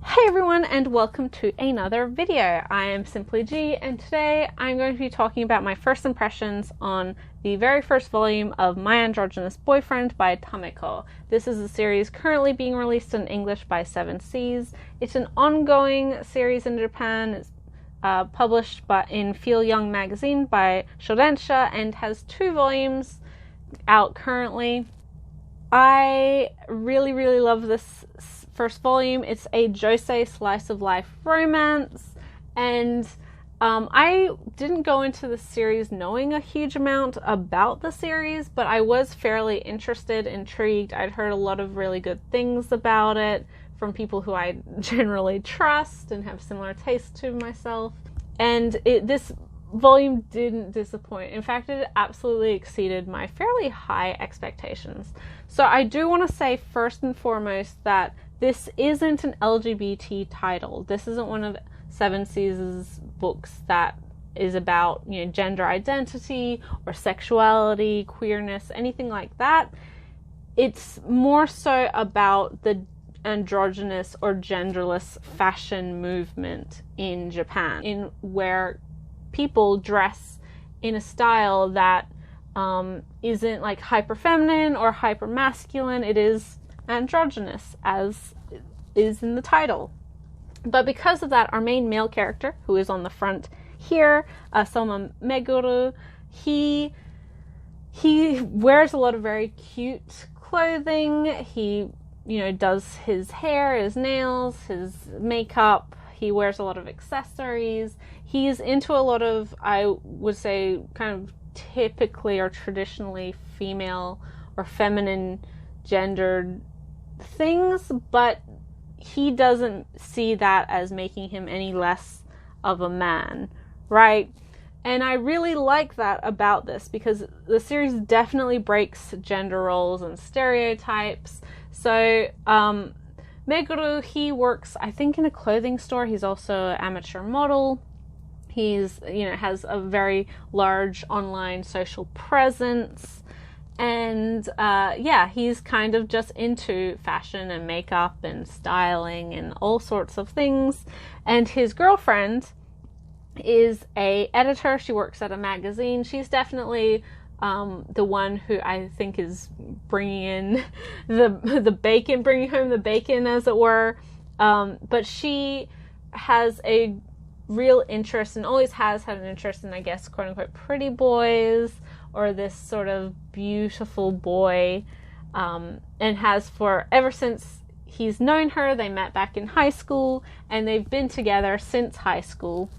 Hey everyone, and welcome to another video. I am Simply G, and today I'm going to be talking about my first impressions on the very first volume of My Androgynous Boyfriend by Tameko. This is a series currently being released in English by Seven Seas. It's an ongoing series in Japan. It's published in Feel Young magazine by Shodensha and has 2 volumes out currently. I really love this first volume. It's a josei slice of life romance, and I didn't go into the series knowing a huge amount about the series, but I was fairly interested, intrigued. I'd heard a lot of really good things about it from people who I generally trust and have similar tastes to myself, and this volume didn't disappoint. In fact, it absolutely exceeded my fairly high expectations. So I do want to say first and foremost that this isn't an LGBT title. This isn't one of Seven Seas' books that is about, gender identity or sexuality, queerness, anything like that. It's more so about the androgynous or genderless fashion movement in Japan, in where people dress in a style that isn't like hyper feminine or hyper masculine. It is androgynous, as is in the title. But because of that, our main male character, who is on the front here, Soma Meguru, he wears a lot of very cute clothing. He, does his hair, his nails, his makeup. He wears a lot of accessories. He's into a lot of, I would say, kind of typically or traditionally female or feminine gendered things, but he doesn't see that as making him any less of a man, right? And I really like that about this, because the series definitely breaks gender roles and stereotypes. So Meguru, he works, I think, in a clothing store. He's also an amateur model. He's, has a very large online social presence. And he's kind of just into fashion and makeup and styling and all sorts of things. And his girlfriend is an editor. She works at a magazine. She's definitely the one who I think is bringing in the bacon, bringing home the bacon, as it were. But she has a real interest, and always has had an interest in, I guess, quote unquote, pretty boys, or this sort of beautiful boy, and has for ever since he's known her. They met back in high school, and they've been together since high school.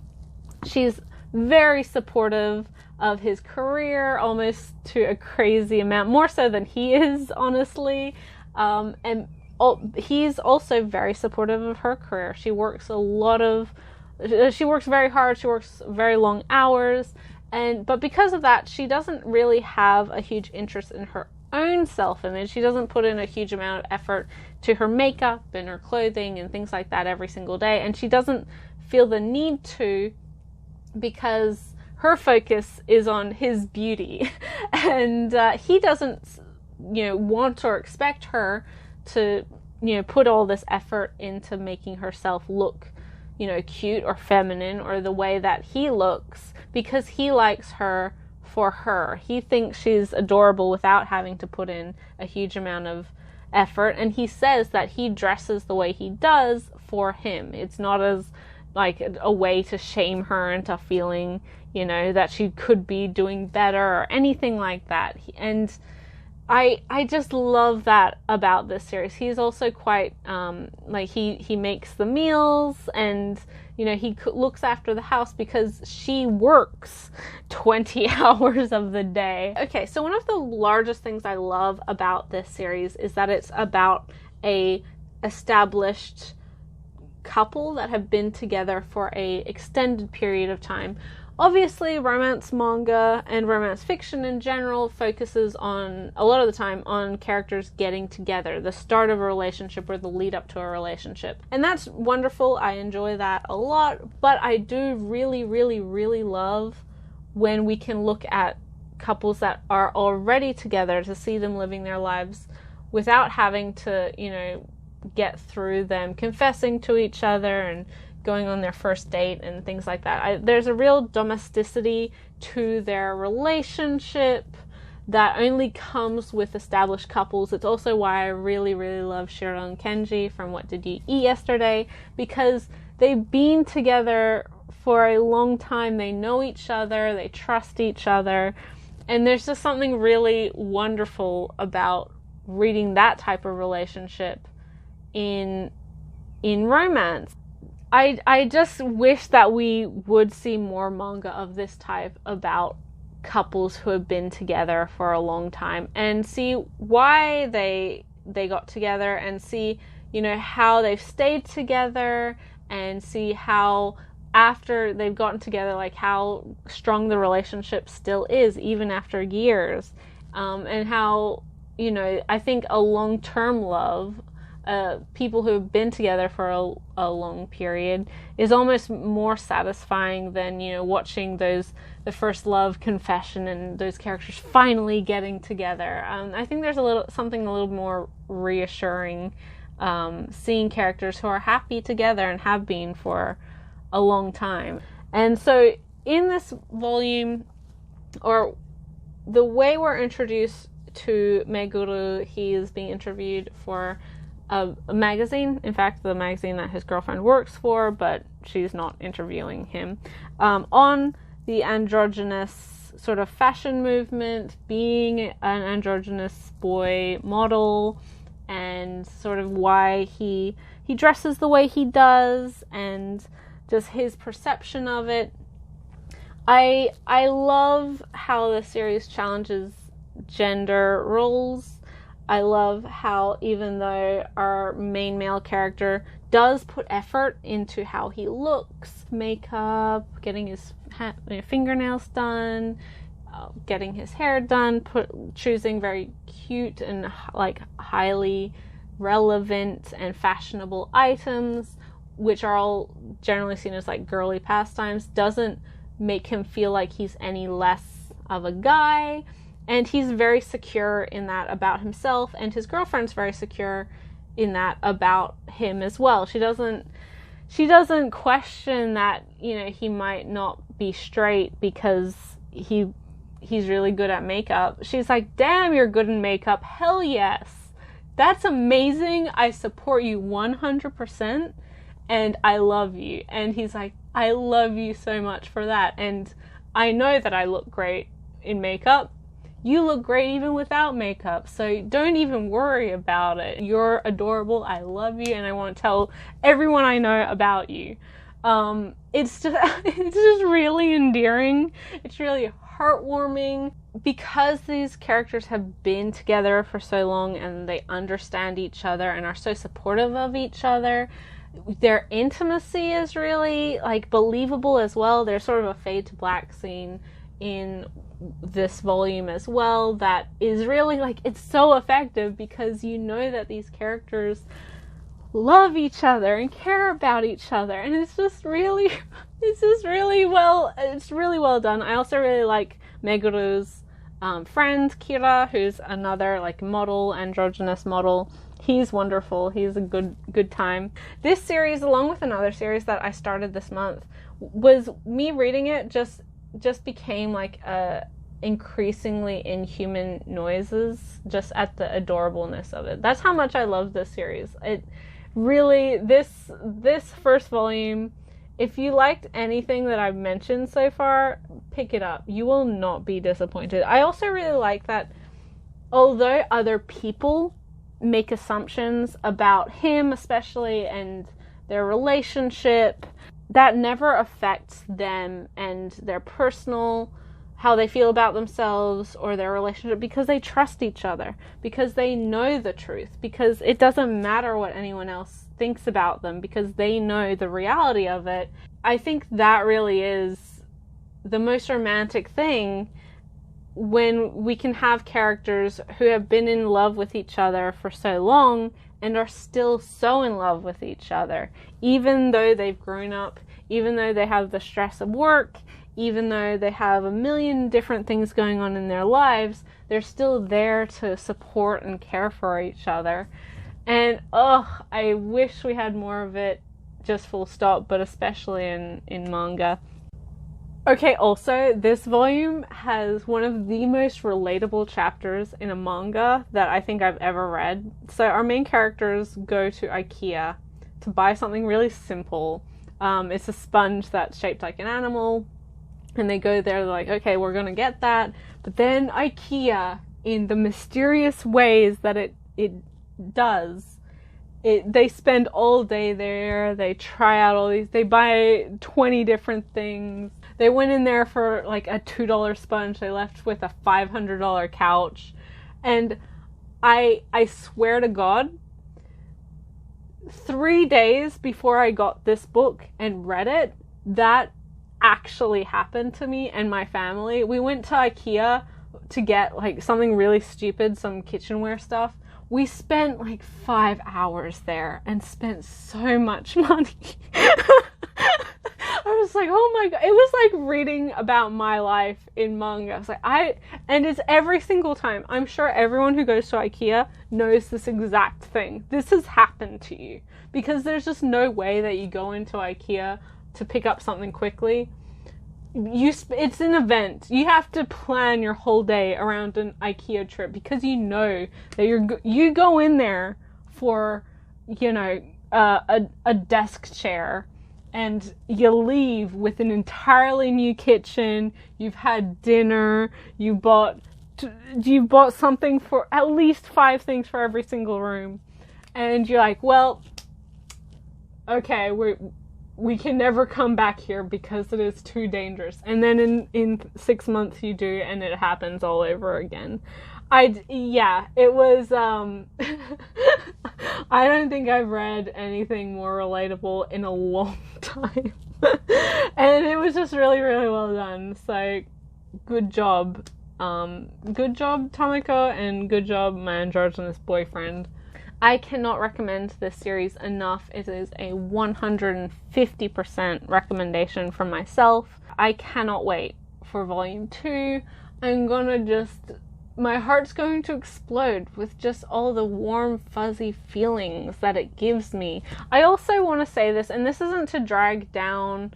She's very supportive of his career, almost to a crazy amount, more so than he is, honestly. And he's also very supportive of her career. She works very hard. She works very long hours. But because of that, she doesn't really have a huge interest in her own self-image. She doesn't put in a huge amount of effort to her makeup and her clothing and things like that every single day. And she doesn't feel the need to, because her focus is on his beauty. And he doesn't, want or expect her to, put all this effort into making herself look, cute or feminine or the way that he looks, because he likes her for her. He thinks she's adorable without having to put in a huge amount of effort. And he says that he dresses the way he does for him. It's not as like a way to shame her into feeling, that she could be doing better or anything like that. And I just love that about this series. He's also quite, he makes the meals, and, he looks after the house because she works 20 hours of the day. Okay, so one of the largest things I love about this series is that it's about a established couple that have been together for a extended period of time. Obviously, romance manga and romance fiction in general focuses on, a lot of the time, on characters getting together, the start of a relationship or the lead up to a relationship. And that's wonderful. I enjoy that a lot. But I do really love when we can look at couples that are already together, to see them living their lives without having to, get through them confessing to each other and going on their first date and things like that. There's a real domesticity to their relationship that only comes with established couples. It's also why I really, really love Shiro and Kenji from What Did You Eat Yesterday, because they've been together for a long time. They know each other, they trust each other, and there's just something really wonderful about reading that type of relationship in romance. I just wish that we would see more manga of this type about couples who have been together for a long time, and see why they got together, and see, you know, how they've stayed together, and see how after they've gotten together, like how strong the relationship still is even after years, and how, you know, I think a long-term love, people who have been together for a long period, is almost more satisfying than, you know, watching the first love confession and those characters finally getting together. I think there's something a little more reassuring, seeing characters who are happy together and have been for a long time. And so in this volume, or the way we're introduced to Meguru, he is being interviewed for a magazine. In fact, the magazine that his girlfriend works for, but she's not interviewing him, on the androgynous sort of fashion movement, being an androgynous boy model, and sort of why he dresses the way he does, and just his perception of it. I love how the series challenges gender roles. I love how, even though our main male character does put effort into how he looks, makeup, getting his fingernails done, getting his hair done, choosing very cute and like highly relevant and fashionable items, which are all generally seen as like girly pastimes, doesn't make him feel like he's any less of a guy. And he's very secure in that about himself, and his girlfriend's very secure in that about him as well. She doesn't question that, you know, he might not be straight because he's really good at makeup. She's like, damn, you're good in makeup. Hell yes. That's amazing. I support you 100%, and I love you. And he's like, I love you so much for that. And I know that I look great in makeup. You look great even without makeup, so don't even worry about it. You're adorable, I love you, and I want to tell everyone I know about you. It's just really endearing. It's really heartwarming, because these characters have been together for so long and they understand each other and are so supportive of each other. Their intimacy is really like believable as well. There's sort of a fade to black scene in this volume as well that is really like, it's so effective, because you know that these characters love each other and care about each other, and it's really well done. I also really like Meguru's friend Kira, who's another like model, androgynous model. He's wonderful. He's a good time. This series, along with another series that I started this month, was me reading it just became like a increasingly inhuman noises just at the adorableness of it. That's how much I love this series. It really, this first volume, if you liked anything that I've mentioned so far, pick it up. You will not be disappointed. I also really like that although other people make assumptions about him especially and their relationship, that never affects them and their personal, how they feel about themselves or their relationship, because they trust each other, because they know the truth, because it doesn't matter what anyone else thinks about them, because they know the reality of it. I think that really is the most romantic thing, when we can have characters who have been in love with each other for so long and are still so in love with each other, even though they've grown up, even though they have the stress of work, even though they have a million different things going on in their lives, they're still there to support and care for each other. And I wish we had more of it, just full stop, but especially in manga. Okay, also, this volume has one of the most relatable chapters in a manga that I think I've ever read. So our main characters go to IKEA to buy something really simple. It's a sponge that's shaped like an animal, and they go there, they're like, okay, we're gonna get that. But then IKEA, in the mysterious ways that it does, they spend all day there, they try out all these, they buy 20 different things. They went in there for like a $2 sponge, they left with a $500 couch. And I swear to God, 3 days before I got this book and read it, that actually happened to me and my family. We went to IKEA to get like something really stupid, some kitchenware stuff. We spent like 5 hours there and spent so much money. I was like, oh my God. It was like reading about my life in manga. I was like, and it's every single time. I'm sure everyone who goes to IKEA knows this exact thing. This has happened to you, because there's just no way that you go into IKEA to pick up something quickly. It's an event. You have to plan your whole day around an IKEA trip, because you know that you go in there for, you know, a desk chair, and you leave with an entirely new kitchen. You've had dinner. You bought something for at least 5 things for every single room, and you're like, well, okay, we can never come back here because it is too dangerous. And then in 6 months you do, and it happens all over again. It was, I don't think I've read anything more relatable in a long time. And it was just really, really well done. So, good job. Good job, Tomiko, and good job, my androgynous boyfriend. I cannot recommend this series enough. It is a 150% recommendation from myself. I cannot wait for volume 2. My heart's going to explode with just all the warm, fuzzy feelings that it gives me. I also want to say this, and this isn't to drag down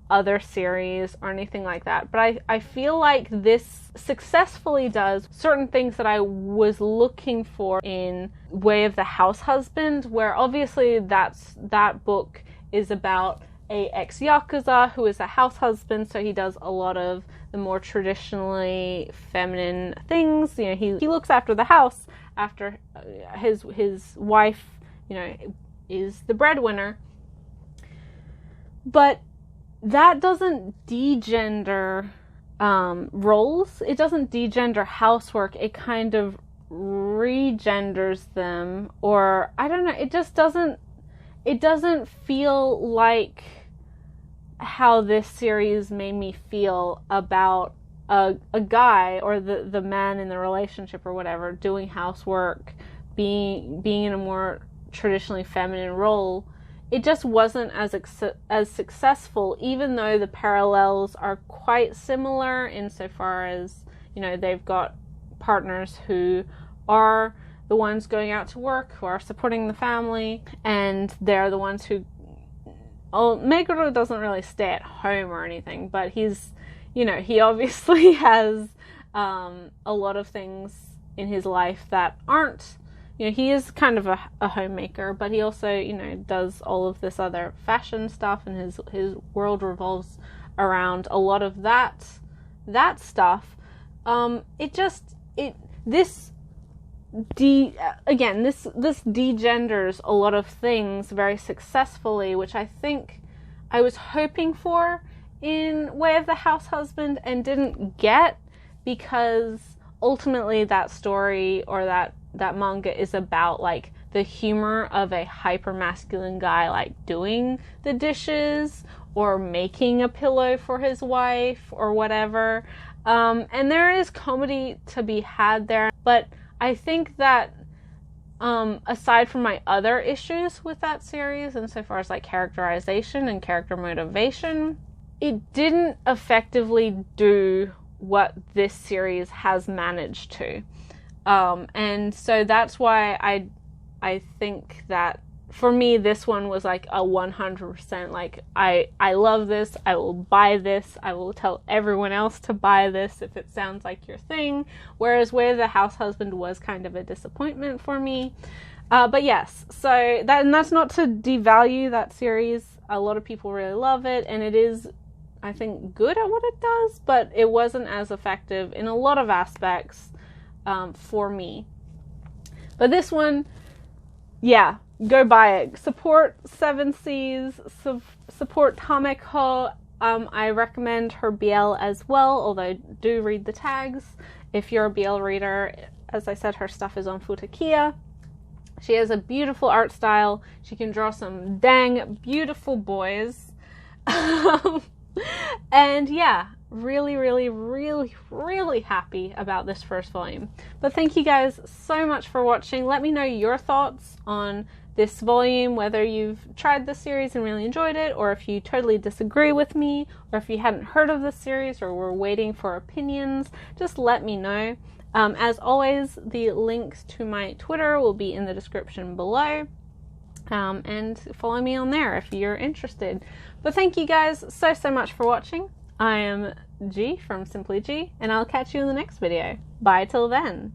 other series or anything like that, but I feel like this successfully does certain things that I was looking for in Way of the House Husband, where obviously that book is about a ex-yakuza who is a house husband, so he does a lot of the more traditionally feminine things. You know, he looks after the house after his wife, you know, is the breadwinner. But that doesn't degender roles. It doesn't degender housework. It kind of regenders them, or I don't know. It just doesn't. It doesn't feel like how this series made me feel about a guy, or the man in the relationship or whatever, doing housework, being in a more traditionally feminine role. It just wasn't as successful, even though the parallels are quite similar insofar as, you know, they've got partners who are the ones going out to work, who are supporting the family, and they're the ones who... Oh, Meguro doesn't really stay at home or anything, but he's, you know, he obviously has a lot of things in his life that aren't... You know, he is kind of a homemaker, but he also, you know, does all of this other fashion stuff, and his world revolves around a lot of that stuff. This degenders a lot of things very successfully, which I think I was hoping for in Way of the House Husband and didn't get, because ultimately that story or that manga is about like the humor of a hyper masculine guy like doing the dishes or making a pillow for his wife or whatever, and there is comedy to be had there, but I think that aside from my other issues with that series, insofar as like characterization and character motivation, it didn't effectively do what this series has managed to. And so that's why I think that for me, this one was like a 100%, like, I love this, I will buy this, I will tell everyone else to buy this if it sounds like your thing, whereas Way of the House Husband was kind of a disappointment for me. But yes, so that's not to devalue that series. A lot of people really love it, and it is, I think, good at what it does, but it wasn't as effective in a lot of aspects for me. But this one, yeah, go buy it. Support Seven Seas, support Tameko. I recommend her BL as well, although do read the tags. If you're a BL reader, as I said, her stuff is on Futakia. She has a beautiful art style. She can draw some dang beautiful boys. And yeah, really, really, really, really happy about this first volume. But thank you guys so much for watching. Let me know your thoughts on this volume, whether you've tried this series and really enjoyed it, or if you totally disagree with me, or if you hadn't heard of this series or were waiting for opinions. Just let me know. As always, the links to my Twitter will be in the description below. And follow me on there if you're interested. But thank you guys so much for watching. I am G from Simply G, and I'll catch you in the next video. Bye till then.